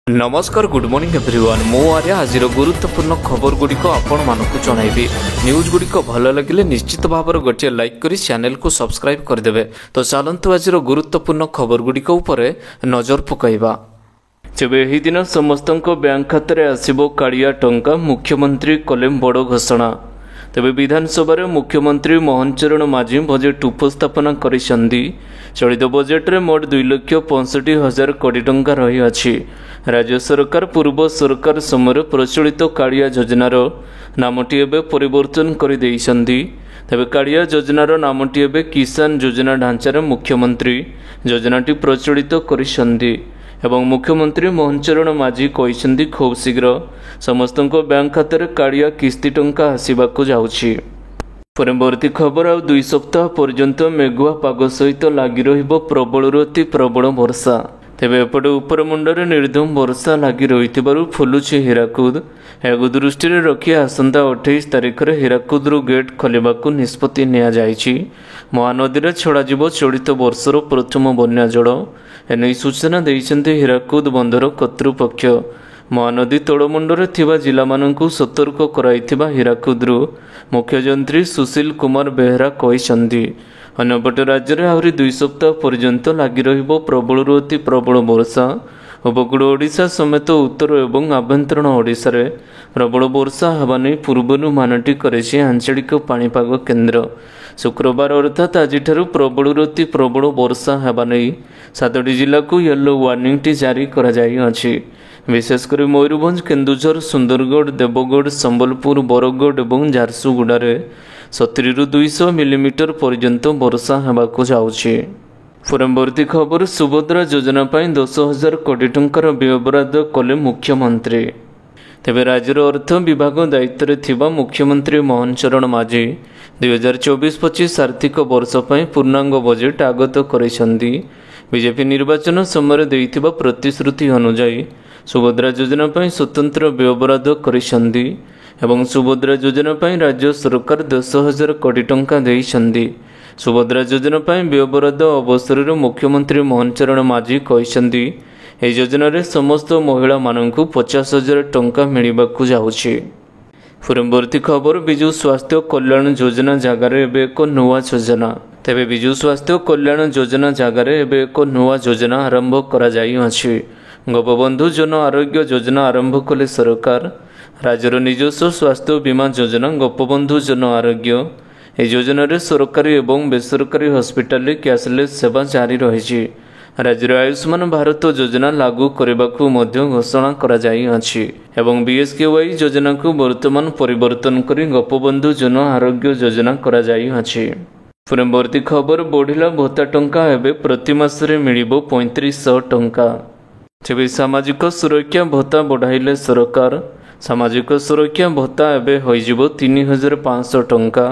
नमस्कार good morning everyone मो आर्य आज गुरुत्वपूर्ण खबर गुड़िक आपण मानक जनइबी न्यूज गुड़िक भल लगे निश्चित भाव गोटे लाइक करी चैनल को सब्सक्राइब करदे। तो चलतु आज गुरुत्वपूर्ण खबर गुड़िक नजर पकाइबा। तेबे एही दिन समस्त बैंक खाते आसिबो कालिया टंका मुख्यमंत्री कले बड़ घोषणा। तेबे विधानसभा मुख्यमंत्री मोहन चरण माझी बजेट उपस्थापना करिसेंदी। चलित बजेट रे मोट 2,65,000 कोटी टंका रही अछि। राज्य सरकार पूर्व सरकार समय प्रचलित कालिया योजनार नामटी एबे परिवर्तन कर देइसेंदी। तेबे कालिया योजनार नामटी एबे किसान योजना ढांचार मुख्यमंत्री योजनाटी प्रचलित करिसेंदी एवं मुख्यमंत्री मोहन चरण माझी कहिसेंदी खूब शीघ्र समस्त बैंक खाते कालिया किस्ती टंका आसवाक जाउछि। परवर्ती खबर आ 2 सप्ताह पर्यंत मेघुआ पाग सहित लगी रहिबो प्रबल अति प्रबल वर्षा। तेबे एपटे उपरमुंडरे निर्धूम वर्षा लगी रहिथिबारु फुलुछि हीराकुद। एगु दृष्टि रखी आसंता 28 तारिख रे हीराकुदरु गेट खोलिबाकू निष्पत्ति निया जाइछि। महानदी रे छड़ाजिबो चलित वर्षर प्रथम बन्या जल एने सूचना दैछन्ते हीराकुद बंदर कर्तृपक्ष। महानदी तलमुंडरे थिबा जिला मानकू सतर्क कराइथिबा हीराकुदरु मुख्यमंत्री सुशील कुमार बेहरा कहिसंदी। अन्यपटे राज्य में आहरी 2 सप्ताह पर्यंत लगी रहिबो प्रबल अति प्रबल वर्षा। उपकूल ओडिशा समेत उत्तर एवं आभ्यंतरण ओडिशा रे प्रबल वर्षा हेबा नै पूर्वानुमानटी करेछि आंचलिक पाणीपाग केन्द्र। शुक्रवार अर्थात आज प्रबल अति प्रबल वर्षा हेबा नै 7टी जिला को येलो वार्निंग टी जारी करा जाई अछि। विशेषकर मयूरभंज, केन्दुझर, सुंदरगढ़, देवगढ़, संबलपुर, बरगढ़ और झारसुगुड़ा रे 70 ରୁ 200 मिलीमीटर पर्यंत वर्षा हेबाकू जाउछि। परवर्ती खबर सुभद्रा योजना पाई 10,000 कोटी टंकार व्ययबराद कले मुख्यमंत्री। तेबे राज्यर अर्थ विभाग दायित्व रे थिबा मुख्यमंत्री मोहन चरण माझी 2024-25 आर्थिक वर्ष पाई पूर्णांग बजेट आगत करिसेंदी। बीजेपी निर्वाचन समय देइथिबा प्रतिश्रुति अनुसार सुभद्रा योजना पाई स्वतंत्र व्ययबराद करिसेंदी एवं सुभद्रा योजना पाई राज्य सरकार 10,000 कोटी टंका देइसेंदी। सुभद्रा योजना पाई व्ययबराद अवसर में मुख्यमंत्री मोहन चरण माझी कहिसेंदी ए योजना रे समस्त महिला मानकू 50,000 टंका मिलिबाकू जाउछि। परवर्ती खबर विजु स्वास्थ्य कल्याण योजना जगार एबे एक नुआ योजना। तेबे विजु स्वास्थ्य कल्याण योजना जगार एबे एक नुआ योजना आरंभ करा जाई अछि। गोपबंधु जन आरोग्य योजना आरंभ कले सरकार। राज्यर निजस्व स्वास्थ्य बीमा योजना गोपबंधु जन आरोग्य ए योजना रे सरकारी एवं बेसरकारी हॉस्पिटल रे कैशलेस सेवा जारी रही। राज्य आयुष्मान भारत योजना लागू करने मध्य घोषणा करा जाई अछि एवं बीएसकेवाई योजना को वर्तमान परिवर्तन करी गोपबंधु जन आरोग्य योजना करा जाई अछि। परवर्ती खबर बढ़िला भत्ता टंका एबे प्रति मासरे मिलिबो 3500 टंका। तेबे सामाजिक सुरक्षा भत्ता बढ़ाइले सरकार। सामाजिक सुरक्षा भत्ता एबे होइजिबो 3,500 टंका।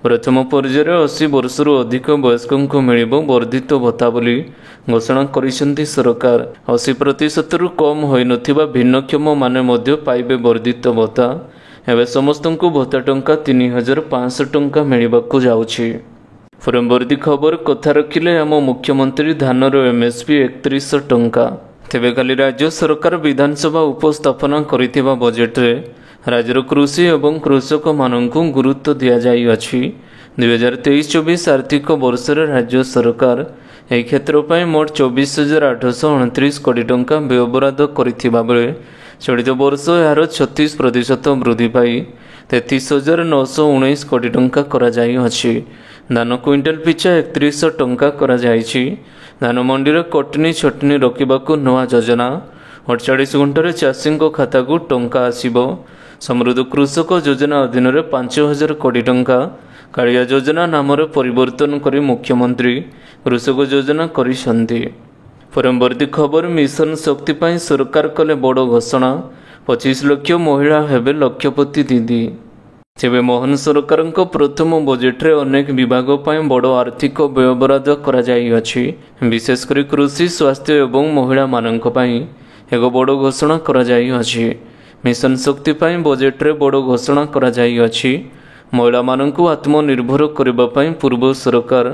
प्रथम पर्यायर 80 वर्षर अधिक वयस्कों को मिलिबो वर्धित भत्ता बोली घोषणा करिसेंती सरकार। 80% रु कम होई नथिबा भिन्नक्षम माने मध्य पाइबे वर्धित भत्ता। एबे समस्त को भत्ता टंका 3,500 टंका मिलिबाकू जाउछि। परवर्ती खबर कथा रखिले आम मुख्यमंत्री धानर एमएसपी 3100 टंका। तेबे काली राज्य सरकार विधानसभा उपस्थापना करिथिबा बजेट रे राज्यर कृषि एवं कृषक मानकू गुरुत्व दिया जाई अछि। 2023-24 आर्थिक वर्ष रे राज्य सरकार एही क्षेत्र पई मोट 24,829 कोटी टंका व्ययबराद करिथिबा बेले चलित वर्ष यार 36% वृद्धि पाई 33,919 कोटी टंका करा जाई अछि। धान क्विंटल पिछा 3100 टंका करा जाइछि। धान मंडी रे कटनी छटनी रखिबाकू नवा योजना 48 घंटे चाषी खाता को टंका आसिबो। समृद्ध कृषक योजना अधीन रे 5,000 कोटी टंका कालिया योजना नाम परिवर्तन करी मुख्यमंत्री कृषक योजना करिसेंती। परवर्ती खबर मिशन शक्ति पाई सरकार कले बड़ घोषणा। 25 लाख महिला हेबे लक्षपति दीदी। तेबे मोहन सरकार प्रथम बजेट रे अनेक विभाग पाई बड़ आर्थिक व्ययबराद करा जाई अछि। विशेषकर कृषि स्वास्थ्य एवं महिला मानक पाई एक बड़ घोषणा करा जाई अछि। मिशन शक्ति पाई बजेट रे बड़ घोषणा करा जाई अछि। महिला मानकू आत्मनिर्भर करबा पाई पूर्व सरकार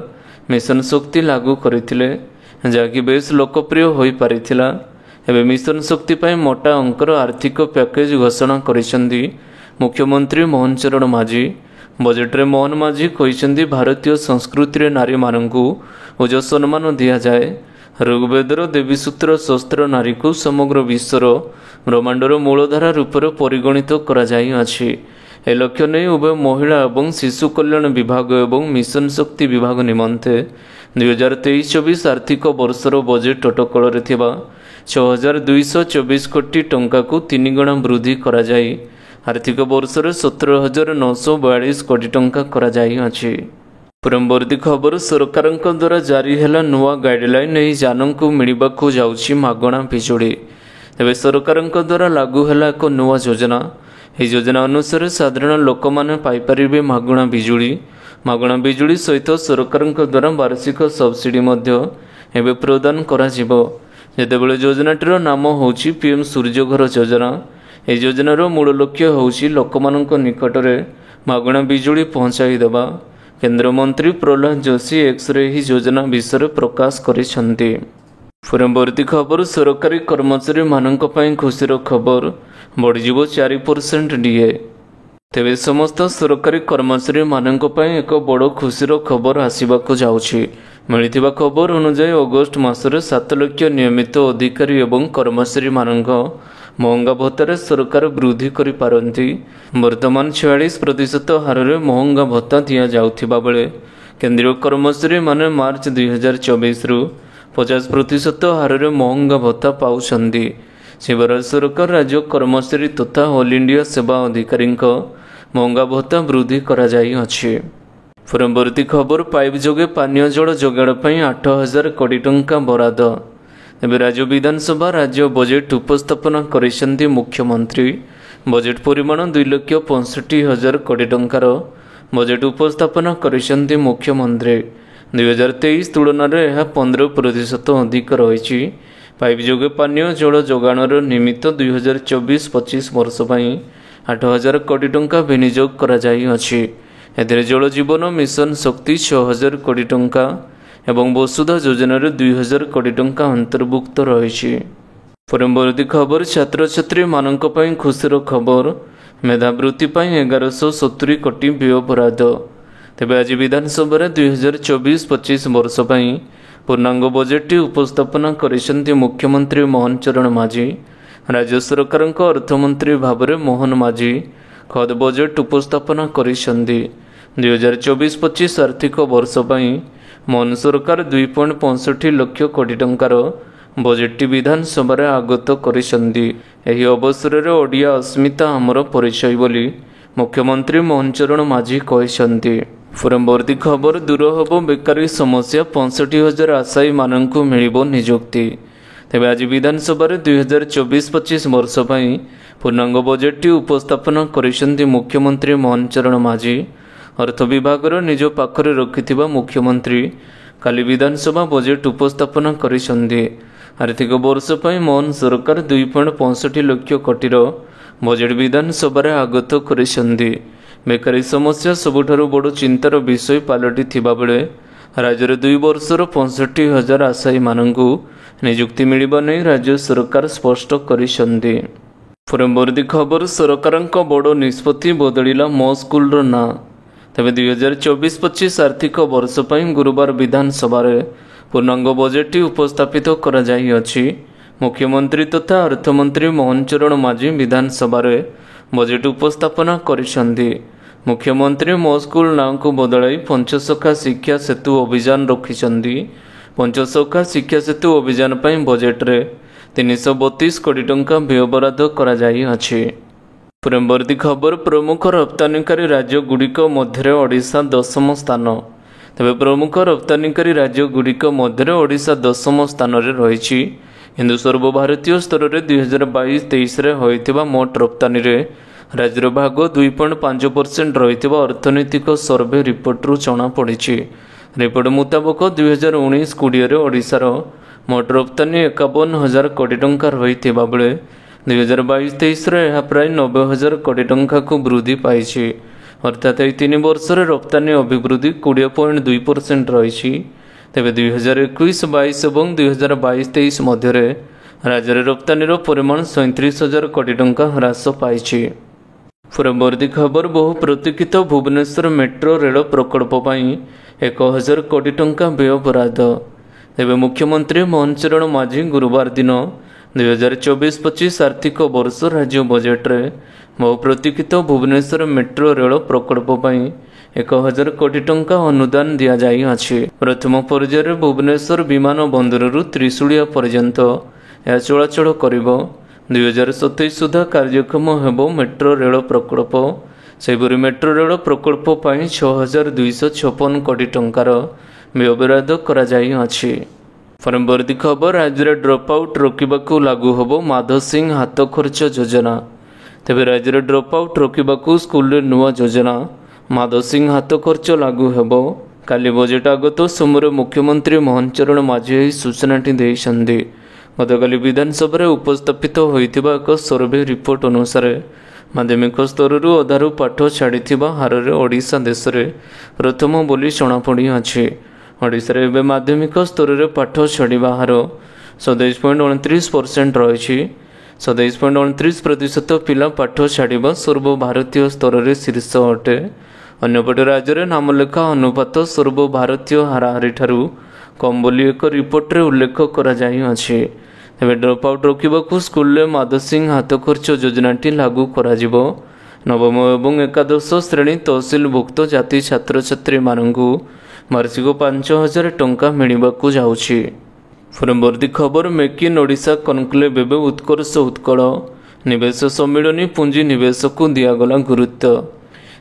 मिशन शक्ति लागू करथिले जाकि बेस लोकप्रिय होई पारिथिला। ଏବେ ମିଶନ ଶକ୍ତି ପାଇଁ ମୋଟା ଅଙ୍କର ଆର୍ଥିକ ପ୍ୟାକେଜ ଘୋଷଣା କରିଛନ୍ତି ମୁଖ୍ୟମନ୍ତ୍ରୀ ମୋହନ ଚରଣ ମାଝୀ। ବଜେଟରେ ମୋହନ ମାଝୀ କହିଛନ୍ତି ଭାରତୀୟ ସଂସ୍କୃତିରେ ନାରୀମାନଙ୍କୁ ଉଚ୍ଚ ସମ୍ମାନ ଦିଆଯାଏ। ଋଗ୍ବେଦର ଦେବୀସୂତ୍ର ଶସ୍ତ୍ର ନାରୀକୁ ସମଗ୍ର ବିଶ୍ୱର ବ୍ରହ୍ମାଣ୍ଡର ମୂଳଧାରା ରୂପରେ ପରିଗଣିତ କରାଯାଇଅଛି। ଏ ଲକ୍ଷ୍ୟ ନେଇ ଉଭୟ ମହିଳା ଏବଂ ଶିଶୁ କଲ୍ୟାଣ ବିଭାଗ ଏବଂ ମିଶନ ଶକ୍ତି ବିଭାଗ ନିମନ୍ତେ 2023-24 ଆର୍ଥିକ ବର୍ଷର ବଜେଟ୍ ଅଟକଳରେ ଥିବା 6,224 କୋଟି ଟଙ୍କାକୁ 3 ଗୁଣା ବୃଦ୍ଧି କରାଯାଇ ଆର୍ଥିକ ବର୍ଷରେ 17,942 କୋଟି ଟଙ୍କା କରାଯାଇଅଛି। ପରବର୍ତ୍ତୀ ଖବର, ସରକାରଙ୍କ ଦ୍ୱାରା ଜାରି ହେଲା ନୂଆ ଗାଇଡଲାଇନ୍। ଏହି ଯାନଙ୍କୁ ମିଳିବାକୁ ଯାଉଛି ମାଗଣା ବିଜୁଳି। ଏବେ ସରକାରଙ୍କ ଦ୍ୱାରା ଲାଗୁ ହେଲା ଏକ ନୂଆ ଯୋଜନା। ଏହି ଯୋଜନା ଅନୁସାରେ ସାଧାରଣ ଲୋକମାନେ ପାଇପାରିବେ ମାଗଣା ବିଜୁଳି। ମାଗଣା ବିଜୁଳି ସହିତ ସରକାରଙ୍କ ଦ୍ୱାରା ବାର୍ଷିକ ସବସିଡି ମଧ୍ୟ ଏବେ ପ୍ରଦାନ କରାଯିବ। ଯେତେବେଳେ ଯୋଜନାଟିର ନାମ ହେଉଛି ପିଏମ୍ ସୂର୍ଯ୍ୟଘର ଯୋଜନା। ଏହି ଯୋଜନାର ମୂଳ ଲକ୍ଷ୍ୟ ହେଉଛି ଲୋକମାନଙ୍କ ନିକଟରେ ମାଗଣା ବିଜୁଳି ପହଞ୍ଚାଇ ଦେବା। କେନ୍ଦ୍ରମନ୍ତ୍ରୀ ପ୍ରହ୍ଲାଦ ଯୋଶୀ ଏକ୍ସରେ ଏହି ଯୋଜନା ବିଷୟରେ ପ୍ରକାଶ କରିଛନ୍ତି। ପରବର୍ତ୍ତୀ ଖବର, ସରକାରୀ କର୍ମଚାରୀମାନଙ୍କ ପାଇଁ ଖୁସିର ଖବର, ବଢ଼ିଯିବ 4% ଡିଏ। ତେବେ ସମସ୍ତ ସରକାରୀ କର୍ମଚାରୀମାନଙ୍କ ପାଇଁ ଏକ ବଡ଼ ଖୁସିର ଖବର ଆସିବାକୁ ଯାଉଛି। ମିଳିଥିବା ଖବର ଅନୁଯାୟୀ ଅଗଷ୍ଟ ମାସରେ 7 ଲକ୍ଷ ନିୟମିତ ଅଧିକାରୀ ଏବଂ କର୍ମଚାରୀମାନଙ୍କ ମହଙ୍ଗା ଭତ୍ତାରେ ସରକାର ବୃଦ୍ଧି କରିପାରନ୍ତି। ବର୍ତ୍ତମାନ 46% ହାରରେ ମହଙ୍ଗା ଭତ୍ତା ଦିଆଯାଉଥିବା ବେଳେ କେନ୍ଦ୍ରୀୟ କର୍ମଚାରୀମାନେ ମାର୍ଚ୍ଚ 2024ରୁ 50% ହାରରେ ମହଙ୍ଗା ଭତ୍ତା ପାଉଛନ୍ତି। ଶିବରାଜ ସରକାର ରାଜ୍ୟ କର୍ମଚାରୀ ତଥା ଅଲ୍ ଇଣ୍ଡିଆ ସେବା ଅଧିକାରୀଙ୍କ ମହଙ୍ଗା ଭତ୍ତା ବୃଦ୍ଧି କରାଯାଇଅଛି। ପରବର୍ତ୍ତୀ ଖବର, ପାଇପ୍ ଯୋଗେ ପାନୀୟ ଜଳ ଯୋଗାଣ ପାଇଁ 8,000 କୋଟି ଟଙ୍କା ବରାଦ। ଏବେ ରାଜ୍ୟ ବିଧାନସଭା ରାଜ୍ୟ ବଜେଟ୍ ଉପସ୍ଥାପନ କରିଛନ୍ତି ମୁଖ୍ୟମନ୍ତ୍ରୀ। ବଜେଟ୍ ପରିମାଣ 2,65,000 କୋଟି ଟଙ୍କାର ବଜେଟ୍ ଉପସ୍ଥାପନ କରିଛନ୍ତି ମୁଖ୍ୟମନ୍ତ୍ରୀ। 2023 ତୁଳନାରେ ଏହା 15% ଅଧିକ ରହିଛି। ପାଇପ୍ ଯୋଗେ ପାନୀୟ ଜଳ ଯୋଗାଣର ନିମିତ୍ତ 2024-25 ବର୍ଷ ପାଇଁ 8,000 କୋଟି ଟଙ୍କା ବିନିଯୋଗ କରାଯାଇଅଛି। ଏଥିରେ ଜଳ ଜୀବନ ମିଶନ ଶକ୍ତି 6,000 କୋଟି ଟଙ୍କା ଏବଂ ବସୁଧା ଯୋଜନାରେ 2,000 କୋଟି ଟଙ୍କା ଅନ୍ତର୍ଭୁକ୍ତ ରହିଛି। ପରବର୍ତ୍ତୀ ଖବର, ଛାତ୍ରଛାତ୍ରୀମାନଙ୍କ ପାଇଁ ଖୁସିର ଖବର, ମେଧାବୃତ୍ତି ପାଇଁ 1,170 କୋଟି ବ୍ୟୟ ବରାଦ। ତେବେ ଆଜି ବିଧାନସଭାରେ 2024-25 ବର୍ଷ ପାଇଁ ପୂର୍ଣ୍ଣାଙ୍ଗ ବଜେଟ୍ଟି ଉପସ୍ଥାପନ କରିଛନ୍ତି ମୁଖ୍ୟମନ୍ତ୍ରୀ ମୋହନ ଚରଣ ମାଝୀ। ରାଜ୍ୟ ସରକାରଙ୍କ ଅର୍ଥମନ୍ତ୍ରୀ ଭାବରେ ମୋହନ ମାଝୀ ଖୋଦ୍ ବଜେଟ୍ ଉପସ୍ଥାପନ କରିଛନ୍ତି। 2024-25 ଆର୍ଥିକ ବର୍ଷ ପାଇଁ ମୋହନ ସରକାର 2.65 ଲକ୍ଷ କୋଟି ଟଙ୍କାର ବଜେଟ୍ଟି ବିଧାନସଭାରେ ଆଗତ କରିଛନ୍ତି। ଏହି ଅବସରରେ ଓଡ଼ିଆ ଅସ୍ମିତା ଆମର ପରିଚୟ ବୋଲି ମୁଖ୍ୟମନ୍ତ୍ରୀ ମୋହନ ଚରଣ ମାଝୀ କହିଛନ୍ତି। ପରବର୍ତ୍ତୀ ଖବର, ଦୂର ହେବ ବେକାରୀ ସମସ୍ୟା, 65,000 ଆଶାୟୀମାନଙ୍କୁ ମିଳିବ ନିଯୁକ୍ତି। ତେବେ ଆଜି ବିଧାନସଭାରେ 2024-25 ବର୍ଷ ପାଇଁ ପୂର୍ଣ୍ଣାଙ୍ଗ ବଜେଟ୍ଟି ଉପସ୍ଥାପନ କରିଛନ୍ତି ମୁଖ୍ୟମନ୍ତ୍ରୀ ମୋହନ ଚରଣ ମାଝୀ। ଅର୍ଥ ବିଭାଗର ନିଜ ପାଖରେ ରଖିଥିବା ମୁଖ୍ୟମନ୍ତ୍ରୀ କାଲି ବିଧାନସଭା ବଜେଟ୍ ଉପସ୍ଥାପନ କରିଛନ୍ତି। ଆର୍ଥିକ ବର୍ଷ ପାଇଁ ମୋହନ ସରକାର 2.65 ଲକ୍ଷ କୋଟିର ବଜେଟ୍ ବିଧାନସଭାରେ ଆଗତ କରିଛନ୍ତି। ବେକାରୀ ସମସ୍ୟା ସବୁଠାରୁ ବଡ଼ ଚିନ୍ତାର ବିଷୟ ପାଲଟିଥିବା ବେଳେ ରାଜ୍ୟରେ 2 ବର୍ଷର 65,000 ଆଶାୟୀମାନଙ୍କୁ ନିଯୁକ୍ତି ମିଳିବା ନେଇ ରାଜ୍ୟ ସରକାର ସ୍ପଷ୍ଟ କରିଛନ୍ତି। ପରବର୍ତ୍ତୀ ଖବର, ସରକାରଙ୍କ ବଡ଼ ନିଷ୍ପତ୍ତି, ବଦଳିଲା ମୋ ସ୍କୁଲର ନାଁ। ତେବେ 2024-25 ଆର୍ଥିକ ବର୍ଷ ପାଇଁ ଗୁରୁବାର ବିଧାନସଭାରେ ପୂର୍ଣ୍ଣାଙ୍ଗ ବଜେଟ୍ଟି ଉପସ୍ଥାପିତ କରାଯାଇଅଛି। ମୁଖ୍ୟମନ୍ତ୍ରୀ ତଥା ଅର୍ଥମନ୍ତ୍ରୀ ମୋହନ ଚରଣ ମାଝୀ ବିଧାନସଭାରେ ବଜେଟ୍ ଉପସ୍ଥାପନ କରିଛନ୍ତି। ମୁଖ୍ୟମନ୍ତ୍ରୀ ମୋ ସ୍କୁଲ ନାଁକୁ ବଦଳାଇ ପଞ୍ଚସଖା ଶିକ୍ଷା ସେତୁ ଅଭିଯାନ ରଖିଛନ୍ତି। ପଞ୍ଚସଖା ଶିକ୍ଷା ସେତୁ ଅଭିଯାନ ପାଇଁ ବଜେଟ୍ରେ 332 କୋଟି ଟଙ୍କା ବ୍ୟୟବରାଦ କରାଯାଇଅଛି। ପରବର୍ତ୍ତୀ ଖବର, ପ୍ରମୁଖ ରପ୍ତାନିକାରୀ ରାଜ୍ୟଗୁଡ଼ିକ ମଧ୍ୟରେ ଓଡ଼ିଶା 10ମ ସ୍ଥାନ। ତେବେ ପ୍ରମୁଖ ରପ୍ତାନିକାରୀ ରାଜ୍ୟଗୁଡ଼ିକ ମଧ୍ୟରେ ଓଡ଼ିଶା 10ମ ସ୍ଥାନରେ ରହିଛି। କିନ୍ତୁ ସର୍ବଭାରତୀୟ ସ୍ତରରେ 2022-23ରେ ହୋଇଥିବା ମୋଟ ରପ୍ତାନିରେ ରାଜ୍ୟର ଭାଗ 2.5% ରହିଥିବା ଅର୍ଥନୈତିକ ସର୍ଭେ ରିପୋର୍ଟରୁ ଜଣାପଡ଼ିଛି। ରିପୋର୍ଟ ମୁତାବକ 2019-20ରେ ଓଡ଼ିଶାର ମୋଟ ରପ୍ତାନି 51,000 କୋଟି ଟଙ୍କା ରହିଥିବା ବେଳେ 2022-23ରେ ଏହା ପ୍ରାୟ 90,000 କୋଟି ଟଙ୍କାକୁ ବୃଦ୍ଧି ପାଇଛି। ଅର୍ଥାତ୍ ଏହି 3 ବର୍ଷରେ ରପ୍ତାନି ଅଭିବୃଦ୍ଧି 20.2% ରହିଛି। ତେବେ 2021-22 ଏବଂ 2022-23 ମଧ୍ୟରେ राज्य में रप्तानी परिमाण 37,000 कोटी टंका ह्रास पाई। परवर्ती खबर बहु प्रतीक्षित भुवनेश्वर मेट्रो रेल प्रकल्प 1,000 कोटी टंका व्यय बराद। तेज मुख्यमंत्री मोहन चरण माझी गुरुवार दिन 2024-25 आर्थिक वर्ष राज्य बजेट रे बहु प्रतीक्षित भुवनेश्वर मेट्रो रेल प्रकल्प 1,000 कोटी टंका अनुदान दि जाइए। प्रथम पर्यायर भुवनेश्वर विमान बंदर त्रिशूलिया पर्यंत यह चलाचल कर 2027 सुधा कार्यक्षम हेबो मेट्रो रेल प्रकल्प। सेहिपरि मेट्रो रेल प्रकल्प 6,256 कोटी टंकार व्ययबराद करा जाइए। परवर्ती खबर राज्य में ड्रप आउट रोकने लागू होबो माधव सिंह हाथ खर्च योजना। तेज राज्य में ड्रप आउट रोकने स्कूल नुआ योजना माधव सिंह हाथ खर्च लागू हेबो। काली बजेट आगत सोमवार मुख्यमंत्री मोहन चरण माझी सूचनाटी देइछन्ति। गतकाली विधानसभा उपस्थापित होइतिबा एक सर्वे रिपोर्ट अनुसार माध्यमिक स्तर अधारू पाठ छाड़ी हार में ओडिशा देश में प्रथम बोली जनापड़ी अछि। ओडिशा रे एबे माध्यमिक स्तर में पाठ छाड़ा हार 27.29% रही। 27.29% पिला पाठ छाड़ा सर्वभारतीय स्तर में शीर्ष अटे। अन्यपटे राज्य में नामलेखा अनुपात सर्वभारतीय हाराहारी ठारू कम बोली एक रिपोर्ट रे उल्लेख करा जाइए। तेज ड्रप आउट रोकने स्कूल में माधव सिंह हाथ खर्च योजनाटी लागू करा जिवो। नवम एवं एकादश श्रेणी तहसिलभुक्त जाति छात्र छात्री मानू वार्षिक 5,000 टंका मिलवाकू जाउछि। परवर्ती खबर मेक इन ओडिशा कनक्लेव एवं उत्कर्ष उत्कल निवेश सम्मिलनी पुंजी निवेश को दिगला गुरुत्व।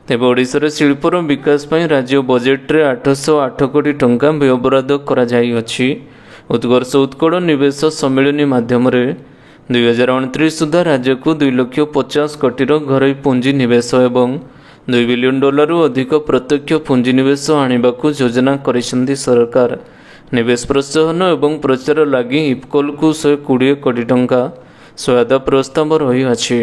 तेज ओडिशा शिल्पर विकास पर राज्य बजेट रे 808 कोटी टंका व्ययबराद करा जाइअछि। उत्कर्ष उत्कल निवेश सम्मिलनी माध्यम 2029 सुधा राज्य को 2,50,00,000 कोटीर घरोई पुंजी निवेश एवं $2 बिलियन अधिक प्रत्यक्ष पुंजी निवेश आनिबाकू योजना करिसेंती सरकार। निवेश प्रोत्साहन एवं प्रचार लगी इफकोल को 120 कोटी टंका सहायता प्रस्ताव रही अछि।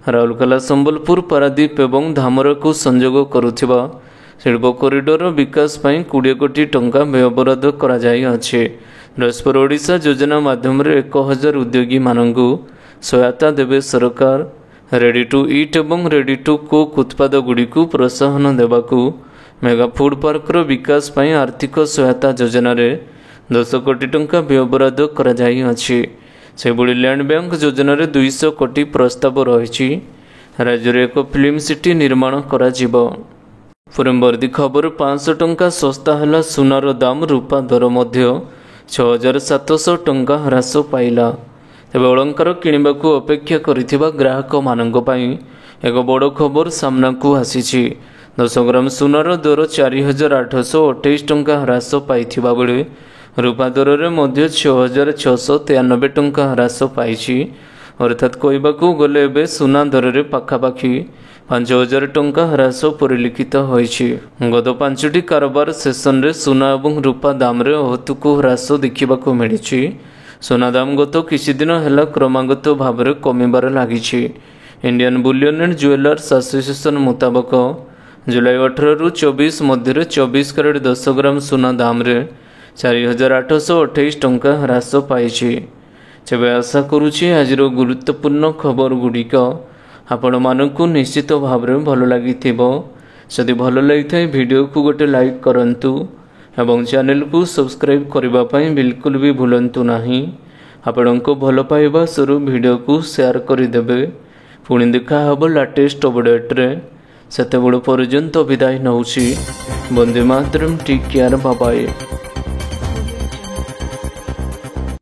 राउरकेला संबलपुर पारादीप एवं धामरा को संजोग करुथिबा शिल्प कॉरिडोर विकास पर 20 कोटी टंका व्ययबराद करा जाइअछि। रसपुर ओडिशा योजना माध्यम 1,000 उद्योगी मानू सहायता देवे सरकार। रेडी टू ईट एवं रेडी टू कुक उत्पाद गुड़ी को प्रोत्साहन देवाकू मेगा फूड पार्क विकास पर आर्थिक सहायता योजना 10 कोटी टंका व्ययबराद करा जाइअछि। सेबुड़ी लैंड बैंक योजना 200 कोटी प्रस्ताव रही। राज्य में एक फिल्म सिटी निर्माण करा जिवो। परवर्ती खबर 500 टंका सस्ता है सुनार दाम रूपा दर मध्य 6,700 टंका ह्रास पाइला। तेज अलंकार किणवा अपेक्षा करिथिबा ग्राहक मानक पई एक बड़ खबर सामना को आसी। 10 ग्राम सुनार दर 4,828 टंका ह्रास पाइथिबा बेले रूपा दर में मध्य 6,693 टंका ह्रास पाई। अर्थात कहबाकू गले एबे सुना दर में पाखापाखि 5,000 टंका ह्रास परिलिखित होइछि। गत 5टी कारोबार सेसन रे सुना और रूपा दाम रे अहतुक ह्रास देखा मिली। सुना दाम गत किछि दिन है क्रमागत भाव में कमिबार लागिछि। Indian bullion and jewellers association मुताबक जुलाई 18 रु 24 मध्य 24 कैरेट 10 ग्राम सुना दाम रे 4,828 टंका ह्रास पाई। तेबे आशा करुछि आजिर गुरुत्वपूर्ण खबर गुड़िक आपण मानकु निश्चित भाव में भल लगी। जदि भल लगी वीडियो को गोटे लाइक करंतु एवं चैनल को सब्सक्राइब करबा पई बिल्कुल भी भूलंतु नहीं। आपण को भल पाइबा स्वरूप वीडियो को शेयर करदेवे। पुणी देखा हब लेटेस्ट अपडेट रे। सेते बड़ पर्यंत विदाय नउछि। Vande Mataram. Take care. Bye bye.